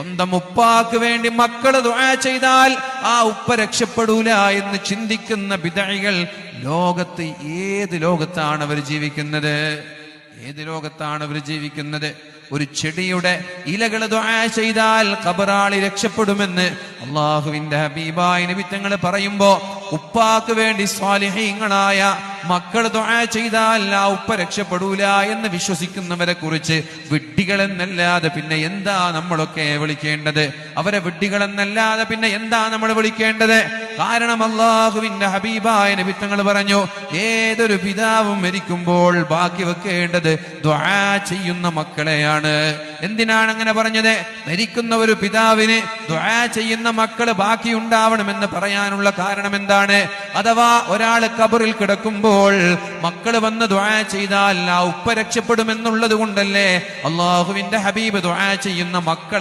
സ്വന്തം ഉപ്പാക്ക് വേണ്ടി മക്കള് ദുആ ചെയ്താൽ ആ ഉപ്പ രക്ഷപ്പെടൂല എന്ന് ചിന്തിക്കുന്ന ബിദ്അകൾ ലോകത്ത് ഏത് ലോകത്താണ് അവർ ജീവിക്കുന്നത്? ഏത് ലോകത്താണ് അവർ ജീവിക്കുന്നത്? ഒരു ചെടിയുടെ ഇലകൾ ദുആ ചെയ്താൽ ഖബറാളി രക്ഷപ്പെടുമെന്ന് അല്ലാഹുവിന്റെ ഹബീബായ നബി തങ്ങൾ പറയുമ്പോ ഉപ്പാക്ക് വേണ്ടി സ്വാലിഹീങ്ങളായ മക്കൾ ദുആ ചെയ്താൽ ആ ഉപ്പ രക്ഷപ്പെടൂല എന്ന് വിശ്വസിക്കുന്നവരെ കുറിച്ച് വിഡ്ഢികളെന്നല്ലാതെ പിന്നെ എന്താ നമ്മളൊക്കെ വിളിക്കേണ്ടത്? അവരെ വിഡ്ഢികളെന്നല്ലാതെ പിന്നെ എന്താ നമ്മൾ വിളിക്കേണ്ടത്? കാരണം അല്ലാഹുവിന്റെ ഹബീബായ നബി തങ്ങൾ പറഞ്ഞു, ഏതൊരു പിതാവും മരിക്കുമ്പോൾ ബാക്കി വെക്കേണ്ടത് ദുആ ചെയ്യുന്ന മക്കളെയാണ്. എന്തിനാണ് അങ്ങനെ പറഞ്ഞത്? മരിക്കുന്ന ഒരു പിതാവിന് ദുആ ചെയ്യുന്ന മക്കള് ബാക്കി ഉണ്ടാവണമെന്ന് പറയാനുള്ള കാരണം എന്താണ്? അഥവാ ഒരാള് ഖബറിൽ കിടക്കുമ്പോൾ മക്കള് വന്ന് ദുആ ചെയ്താൽ ആ ഉപ്പ രക്ഷപ്പെടുമെന്നുള്ളത് കൊണ്ടല്ലേ അല്ലാഹുവിന്റെ ഹബീബ് ദുആ ചെയ്യുന്ന മക്കളെ